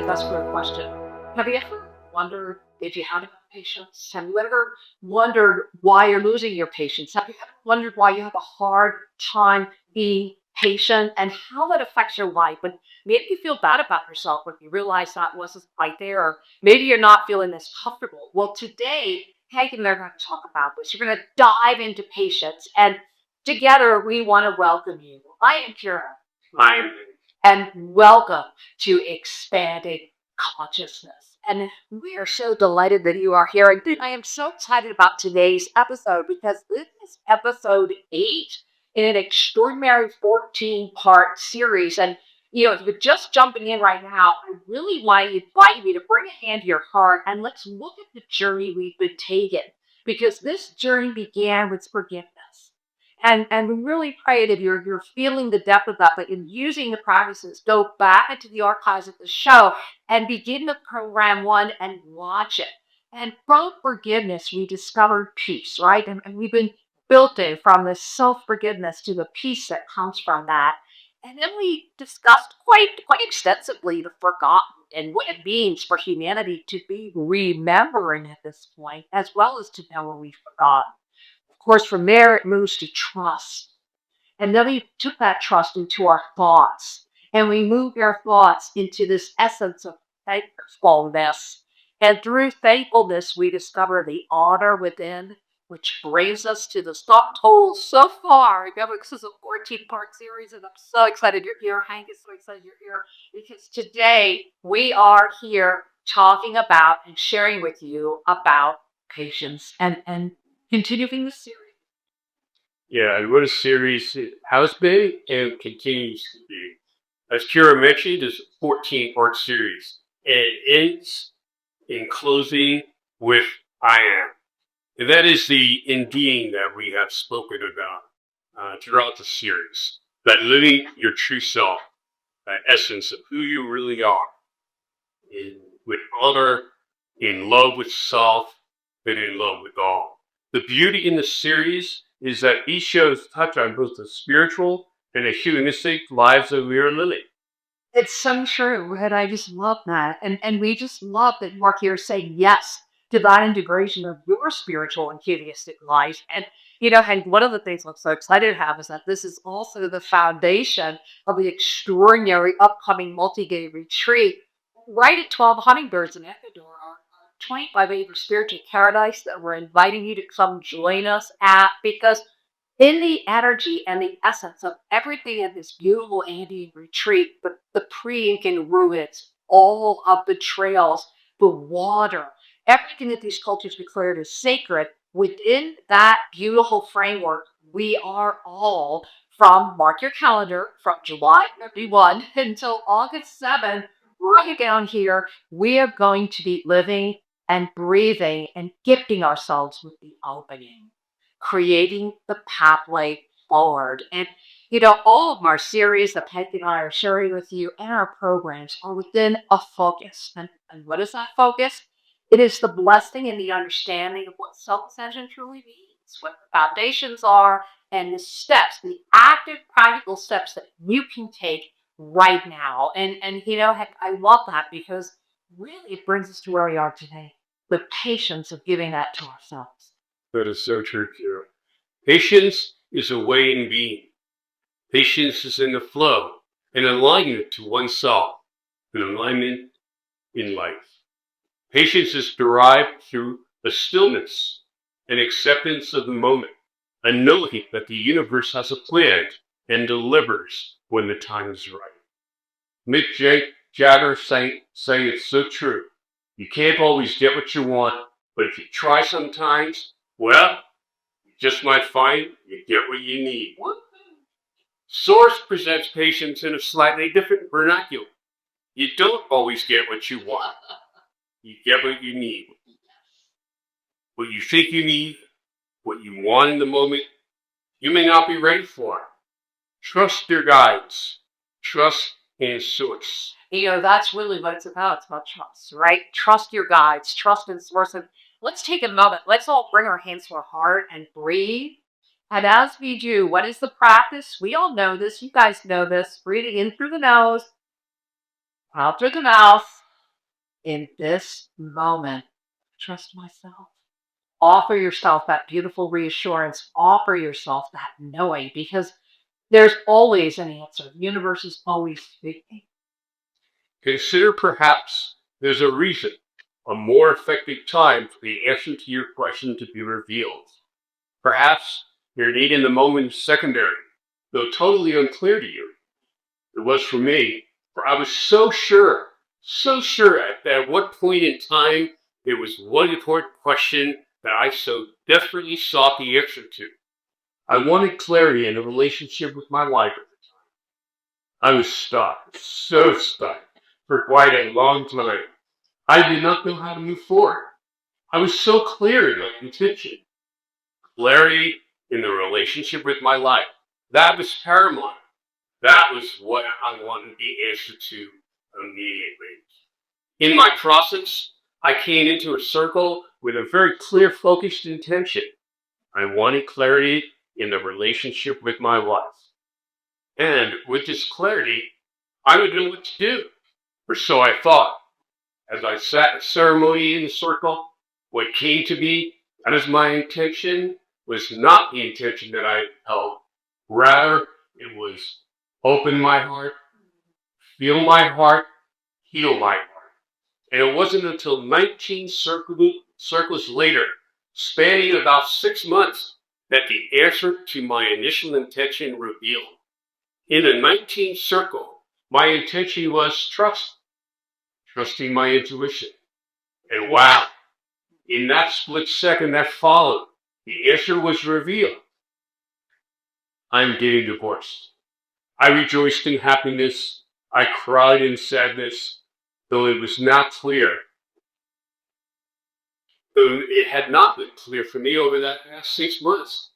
think that's a great question. Have you ever wondered if you had enough patience? Have you ever wondered why you're losing your patience? Have you ever wondered why you have a hard time being patient and how that affects your life? And maybe you feel bad about yourself when you realize that wasn't quite there, or maybe you're not feeling as comfortable. Well, today, Hank and I are going to talk about this. We're going to dive into patience, and together we want to welcome you. I am Kira. I'm And welcome to Expanding Consciousness. And we are so delighted that you are here. And I am so excited about today's episode because this is episode 8 in an extraordinary 14-part series. And, if you're just jumping in right now, I really want to invite you to bring a hand to your heart and let's look at the journey we've been taking. Because this journey began with forgiveness. And we really pray that you're feeling the depth of that, but in using the practices, go back into the archives of the show and begin the program 1 and watch it. And from forgiveness, we discovered peace, right? And we've been built in from the self-forgiveness to the peace that comes from that. And then we discussed quite extensively the forgotten and what it means for humanity to be remembering at this point, as well as to know what we forgot. Of course, from there, it moves to trust. And then we took that trust into our thoughts. And we moved our thoughts into this essence of thankfulness. And through thankfulness, we discover the honor within, which brings us to the stop total so far. Remember, this is a 14-part series, and I'm so excited you're here. Hank is so excited you're here because today we are here talking about and sharing with you about patience and continuing the series. Yeah, what a series it has been and continues to be. As Kira mentioned, it's a 14-part series. And it ends in closing with I am. And that is the ending that we have spoken about throughout the series. That living your true self, that essence of who you really are, with honor, in love with self, and in love with all. The beauty in the series is that these shows touch on both the spiritual and the humanistic lives that we are living. It's so true, and I just love that. And we just love that Mark here is saying yes to that integration of your spiritual and humanistic life. And one of the things I'm so excited to have is that this is also the foundation of the extraordinary upcoming multi-day retreat right at 12 Hummingbirds in Ecuador, our 25-acre spiritual paradise that we're inviting you to come join us at because in the energy and the essence of everything in this beautiful Andean retreat, but the pre-Incan ruins, all of the trails, the water, everything that these cultures declared as sacred, within that beautiful framework, we are all from, mark your calendar, from July 31 until August 7th, right down here, we are going to be living and breathing and gifting ourselves with the opening, creating the pathway forward. And, all of our series that Peggy and I are sharing with you and our programs are within a focus. And what is that focus? It is the blessing and the understanding of what self-ascension truly means, what the foundations are, and the steps, the active, practical steps that you can take right now. And heck, I love that because really it brings us to where we are today. The patience of giving that to ourselves. That is so true, Kira. Patience is a way in being. Patience is in the flow, an alignment to oneself, an alignment in life. Patience is derived through a stillness, an acceptance of the moment, a knowing that the universe has a plan and delivers when the time is right. Mick Jagger saying it's so true. You can't always get what you want, but if you try sometimes, well, you just might find you get what you need. Source presents patience in a slightly different vernacular. You don't always get what you want. You get what you need. What you think you need, what you want in the moment, you may not be ready for. Trust your guides. Trust in source. That's really what it's about. It's about trust, right? Trust your guides, trust in source. And let's take a moment. Let's all bring our hands to our heart and breathe. And as we do, what is the practice? We all know this. You guys know this. Breathing in through the nose, out through the mouth. in this moment, trust myself. Offer yourself that beautiful reassurance. Offer yourself that knowing because there's always an answer. The universe is always speaking. Consider perhaps there's a reason, a more effective time for the answer to your question to be revealed. Perhaps your need in the moment is secondary, though totally unclear to you. It was for me, for I was so sure at what point in time there was one important question that I so desperately sought the answer to. I wanted clarity in a relationship with my wife. I was stuck, so stuck, for quite a long time. I did not know how to move forward. I was so clear in my intention. Clarity in the relationship with my life. That was paramount. That was what I wanted the answer to immediately. In my process, I came into a circle with a very clear, focused intention. I wanted clarity in the relationship with my wife. And with this clarity, I would know what to do. Or so I thought. As I sat in ceremony in the circle, what came to me as my intention was not the intention that I held. Rather, it was open my heart, feel my heart, heal my heart. And it wasn't until 19 circles later, spanning about 6 months, that the answer to my initial intention revealed. In the 19th circle, my intention was trusting my intuition. And wow, in that split second that followed, the answer was revealed. I'm getting divorced. I rejoiced in happiness. I cried in sadness, though it was not clear. Though it had not been clear for me over that past 6 months.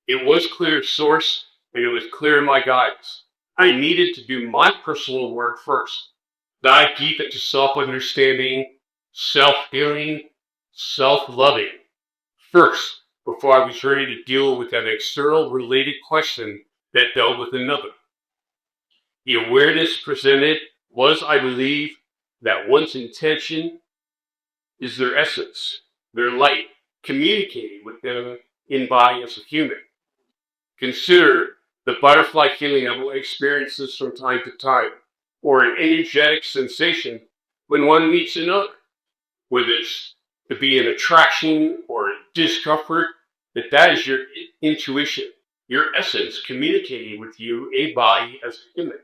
It was clear source, and it was clear in my guidance. I needed to do my personal work first. Dive deep into self-understanding, self-healing, self-loving. First, before I was ready to deal with an external related question that dealt with another. The awareness presented was, I believe, that one's intention is their essence, their light, communicating with them in body as a human. Consider the butterfly feeling everyone experiences from time to time, or an energetic sensation when one meets another, whether it's to be an attraction or discomfort, that is your intuition, your essence communicating with you, a body as a human.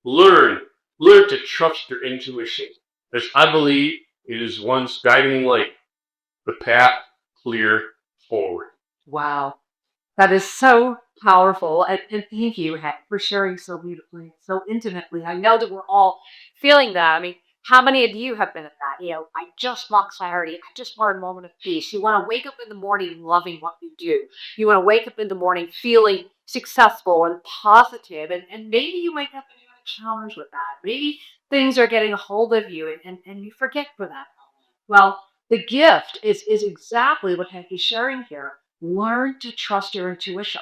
Learn to trust your intuition, as I believe it is one's guiding light, the path clear forward. Wow. That is so powerful. And thank you, Hank, for sharing so beautifully, so intimately. I know that we're all feeling that. I mean, how many of you have been at that? I just want clarity. I just want a moment of peace. You want to wake up in the morning loving what you do. You want to wake up in the morning feeling successful and positive. And maybe you wake up and you have a challenge with that. Maybe things are getting a hold of you and you forget for that. Well, the gift is exactly what Hank is sharing here. Learn to trust your intuition.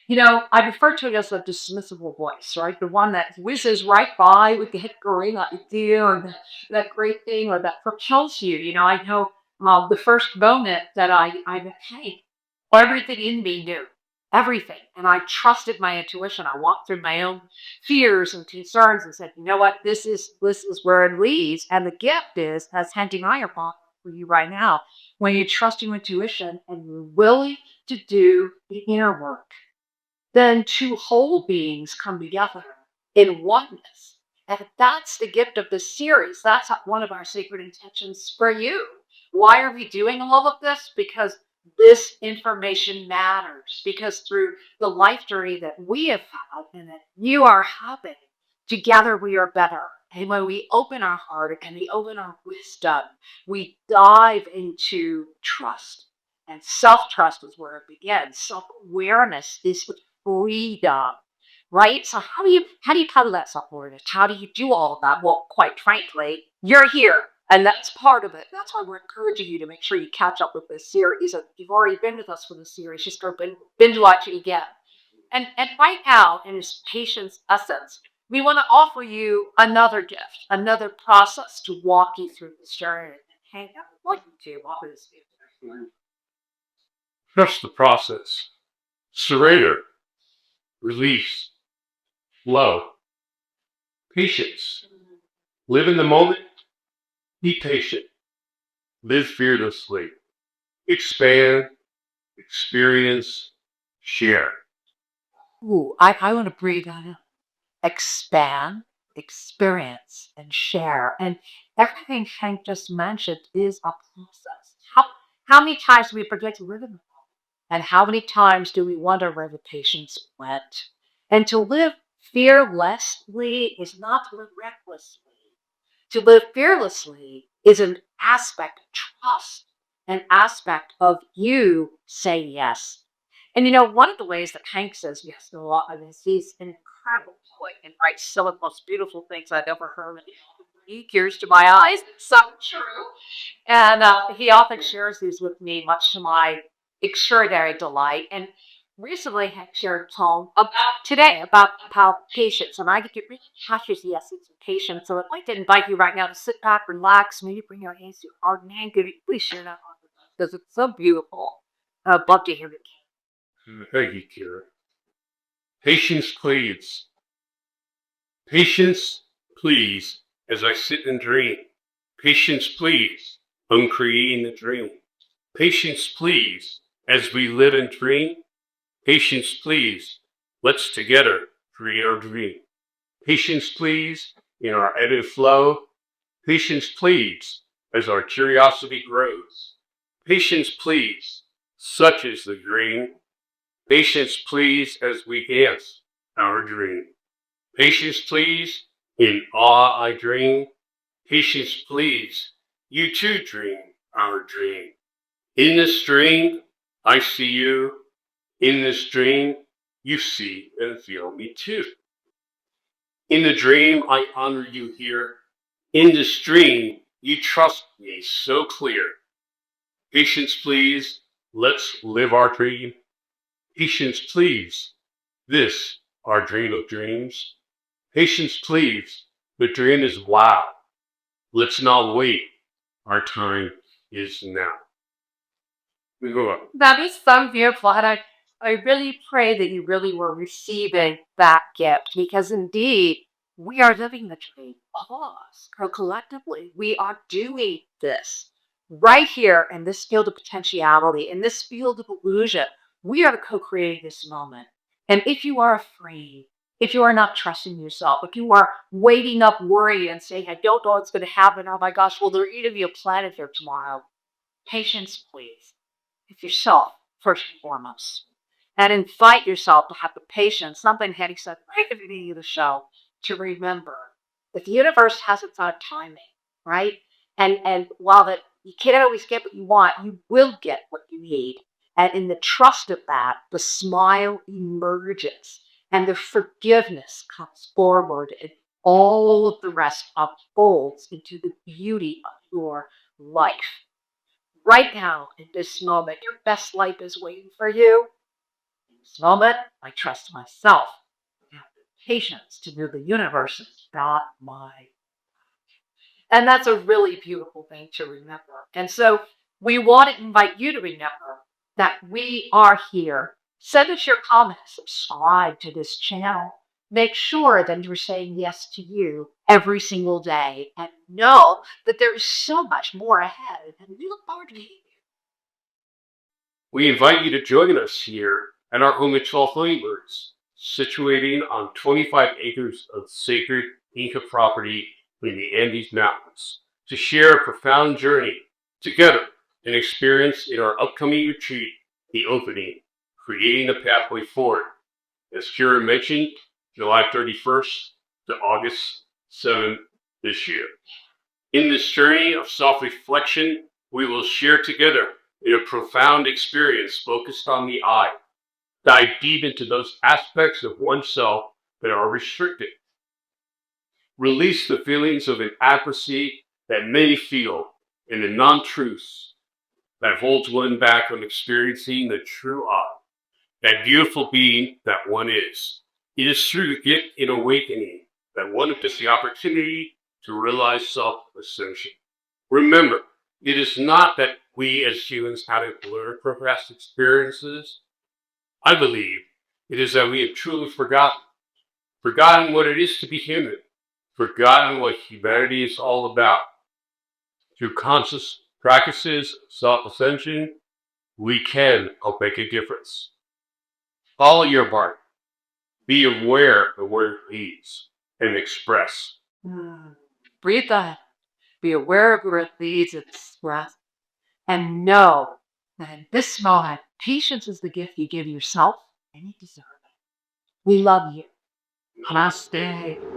I refer to it as the dismissible voice, right? The one that whizzes right by with the great idea or that great thing or that propels you. I know the first moment that I met Hank, everything in me knew. Everything. And I trusted my intuition. I walked through my own fears and concerns and said, you know what, this is where it leads. And the gift is, as Hank and I are for you right now, when you trust your intuition and you're willing to do the inner work, then two whole beings come together in oneness. And that's the gift of this series. That's one of our sacred intentions for you. Why are we doing all of this? Because this information matters. Because through the life journey that we have had and that you are having, together we are better. And when we open our heart and we open our wisdom, we dive into trust. And self-trust is where it begins. Self-awareness is freedom, right? So how do you pedal that self-awareness? How do you do all of that? Well, quite frankly, you're here. And that's part of it. That's why we're encouraging you to make sure you catch up with this series. And if you've already been with us for the series, just go binge watch it again. And right now, in its patience essence, we want to offer you another gift, another process to walk you through this journey. Hank, I'd like you to walk us through. Trust the process. Surrender, release, flow, patience. Live in the moment. Be patient. Live fearlessly. Expand, experience, share. Ooh, I want to breathe on it. Expand, experience, and share. And everything Hank just mentioned is a process. How many times do we forget to live in the moment? And how many times do we wonder where the patience went? And to live fearlessly is not to live recklessly. To live fearlessly is an aspect of trust, an aspect of you say yes. And one of the ways that Hank says yes to a lot of this, he's an incredible poet and writes some of the most beautiful things I've ever heard. He tears to my eyes. It's so true. And he often shares these with me, much to my extraordinary delight. And recently, Hank shared a poem about how patience, and I get really cautious, yes, it's patience. So I'd like to invite you right now to sit back, relax, maybe bring your hands to your heart, and Hank, could you please share that because it's so beautiful. I'd love to hear it. Thank you, Kira. Patience, please. Patience, please, as I sit and dream. Patience, please, I'm creating the dream. Patience, please, as we live and dream. Patience, please, let's together create our dream. Patience, please, in our ebb and flow. Patience, please, as our curiosity grows. Patience, please, such is the dream. Patience, please, as we dance our dream. Patience, please, in awe I dream. Patience, please, you too dream our dream. In this dream, I see you. In this dream, you see and feel me too. In the dream, I honor you here. In this dream, you trust me so clear. Patience, please, let's live our dream. Patience, please, this our dream of dreams. Patience, please, the dream is wow. Let's not wait, our time is now. We go up. That is so beautiful. And I really pray that you really were receiving that gift because indeed we are living the dream. Pause. Collectively, we are doing this right here in this field of potentiality, in this field of illusion. We are co-creating this moment. And if you are afraid, if you are not trusting yourself, if you are waiting up worried and saying, I don't know what's going to happen, oh my gosh, will there even be a planet here tomorrow? Patience, please with yourself first and foremost. And invite yourself to have the patience, something Hetty said right at the beginning of the show, to remember that the universe has its own timing, right? And while that you can't always get what you want, you will get what you need. And in the trust of that, the smile emerges and the forgiveness comes forward and all of the rest unfolds into the beauty of your life. Right now, in this moment, your best life is waiting for you. In this moment, I trust myself. I have the patience to know the universe is not my. And that's a really beautiful thing to remember. And so we want to invite you to remember that we are here. Send us your comments, subscribe to this channel. Make sure that you're saying yes to you every single day and know that there is so much more ahead. And we look forward to meeting you. We invite you to join us here at our home at 12 Hummingbirds, situated on 25 acres of sacred Inca property in the Andes Mountains, to share a profound journey together and experience in our upcoming retreat, the opening, creating a pathway forward. As Kira mentioned, July 31st to August 7th this year. In this journey of self-reflection, we will share together in a profound experience focused on the I. Dive deep into those aspects of oneself that are restricted. Release the feelings of inadequacy that many feel and the non-truths that holds one back from experiencing the true I, that beautiful being that one is. It is through the gift in awakening that wanted us the opportunity to realize self-ascension. Remember, it is not that we as humans haven't learned from past experiences. I believe it is that we have truly forgotten what it is to be human, forgotten what humanity is all about. Through conscious practices of self-ascension, we can help make a difference. Follow your heart. Be aware of where it leads and express. Breathe that. Be aware of where it leads and express. And know that in this moment, patience is the gift you give yourself and you deserve it. We love you. Namaste.